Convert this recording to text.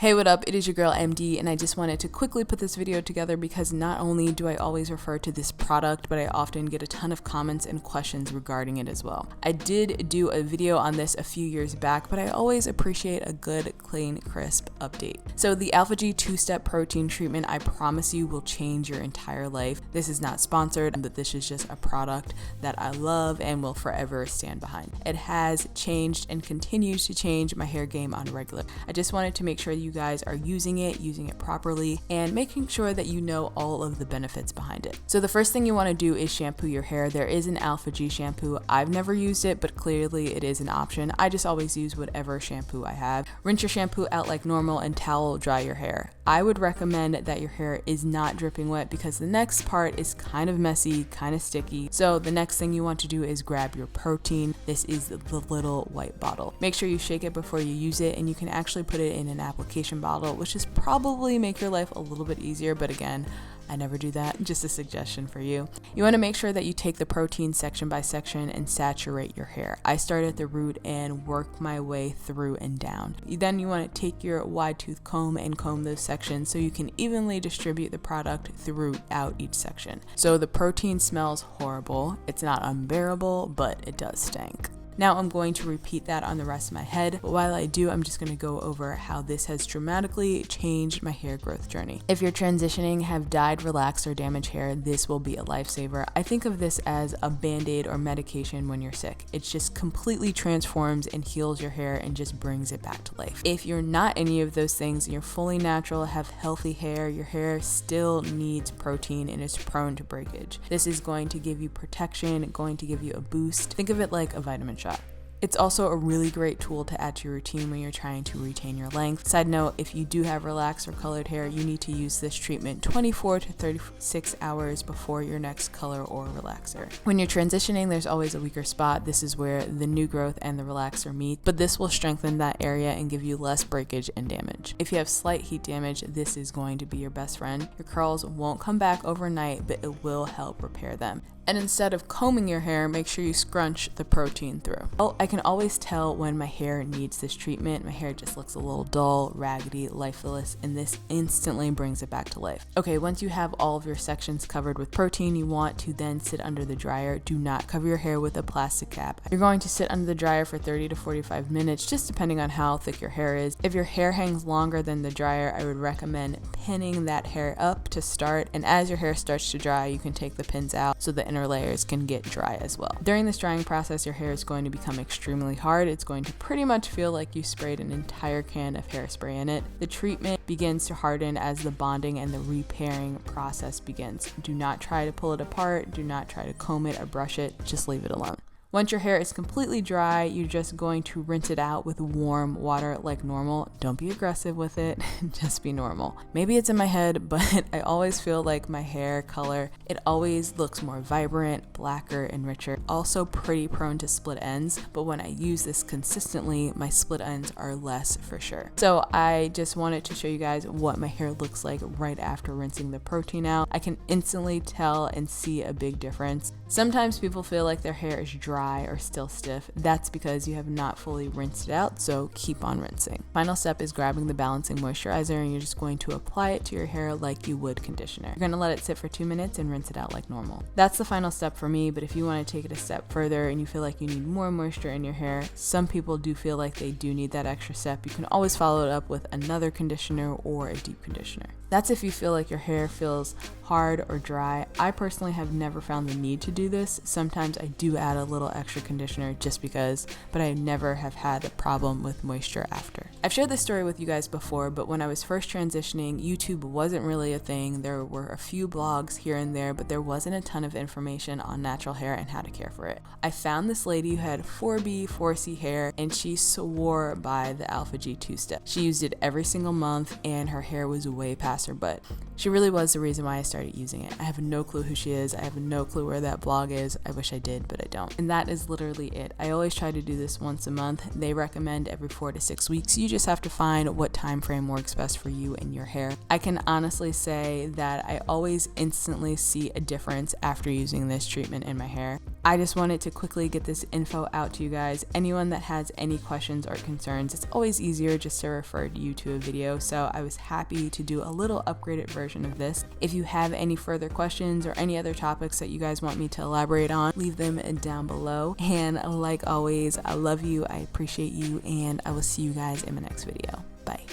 Hey, what up? It is your girl MD, and I just wanted to quickly put this video together because not only do I always refer to this product, but I often get a ton of comments and questions regarding it as well. I did do a video on this a few years back, but I always appreciate a good, clean, crisp update. So the Aphogee 2-step protein treatment, I promise you, will change your entire life. This is not sponsored, but this is just a product that I love and will forever stand behind. It has changed and continues to change my hair game on a regular. I just wanted to make sure you guys are using it properly, and making sure that you know all of the benefits behind it. So the first thing you want to do is shampoo your hair. There is an Aphogee shampoo. I've never used it, but clearly it is an option. I just always use whatever shampoo I have. Rinse your shampoo out like normal and towel dry your hair. I would recommend that your hair is not dripping wet because the next part is kind of messy, kind of sticky. So the next thing you want to do is grab your protein. This is the little white bottle. Make sure you shake it before you use it, and you can actually put it in an application bottle, which is probably make your life a little bit easier, but again, I never do that, just a suggestion for you. You want to make sure that you take the protein section by section and saturate your hair. I start at the root and work my way through and down. Then you want to take your wide tooth comb and comb those sections so you can evenly distribute the product throughout each section. So the protein smells horrible. It's not unbearable, but it does stink. Now I'm going to repeat that on the rest of my head, but while I do, I'm just going to go over how this has dramatically changed my hair growth journey. If you're transitioning, have dyed, relaxed, or damaged hair, this will be a lifesaver. I think of this as a band-aid or medication when you're sick. It just completely transforms and heals your hair and just brings it back to life. If you're not any of those things and you're fully natural, have healthy hair, your hair still needs protein and is prone to breakage. This is going to give you protection, going to give you a boost. Think of it like a vitamin shot. It's also a really great tool to add to your routine when you're trying to retain your length. Side note, if you do have relaxed or colored hair, you need to use this treatment 24 to 36 hours before your next color or relaxer. When you're transitioning, there's always a weaker spot. This is where the new growth and the relaxer meet, but this will strengthen that area and give you less breakage and damage. If you have slight heat damage, this is going to be your best friend. Your curls won't come back overnight, but it will help repair them. And instead of combing your hair, make sure you scrunch the protein through. Oh, I can always tell when my hair needs this treatment. My hair just looks a little dull, raggedy, lifeless, and this instantly brings it back to life. Okay, once you have all of your sections covered with protein, you want to then sit under the dryer. Do not cover your hair with a plastic cap. You're going to sit under the dryer for 30 to 45 minutes, just depending on how thick your hair is. If your hair hangs longer than the dryer, I would recommend pinning that hair up to start, and as your hair starts to dry, you can take the pins out so the inner layers can get dry as well. During this drying process, your hair is going to become extremely hard. It's going to pretty much feel like you sprayed an entire can of hairspray in it. The treatment begins to harden as the bonding and the repairing process begins. Do not try to pull it apart. Do not try to comb it or brush it. Just leave it alone. Once your hair is completely dry, you're just going to rinse it out with warm water like normal. Don't be aggressive with it, just be normal. Maybe it's in my head, but I always feel like my hair color, it always looks more vibrant, blacker, and richer. Also pretty prone to split ends, but when I use this consistently, my split ends are less for sure. So I just wanted to show you guys what my hair looks like right after rinsing the protein out. I can instantly tell and see a big difference. Sometimes people feel like their hair is dry or still stiff. That's because you have not fully rinsed it out, so keep on rinsing. Final step is grabbing the balancing moisturizer, and you're just going to apply it to your hair like you would conditioner. You're going to let it sit for 2 minutes and rinse it out like normal. That's the final step for me, but if you want to take it a step further and you feel like you need more moisture in your hair, some people do feel like they do need that extra step. You can always follow it up with another conditioner or a deep conditioner. That's if you feel like your hair feels hard or dry. I personally have never found the need to do this. Sometimes I do add a little extra conditioner just because, but I never have had a problem with moisture after. I've shared this story with you guys before, but when I was first transitioning, YouTube wasn't really a thing. There were a few blogs here and there, but there wasn't a ton of information on natural hair and how to care for it. I found this lady who had 4B, 4C hair, and she swore by the Aphogee 2-step. She used it every single month, and her hair was way past her butt. She really was the reason why I started using it. I have no clue who she is. I have no clue where that blog is. I wish I did, but I don't. And that is literally it. I always try to do this once a month. They recommend every 4 to 6 weeks. You just have to find what time frame works best for you and your hair. I can honestly say that I always instantly see a difference after using this treatment in my hair. I just wanted to quickly get this info out to you guys. Anyone that has any questions or concerns, it's always easier just to refer you to a video, so I was happy to do a little upgraded version of this. If you have any further questions or any other topics that you guys want me to elaborate on, leave them down below. And like always, I love you, I appreciate you, and I will see you guys in my next video. Bye.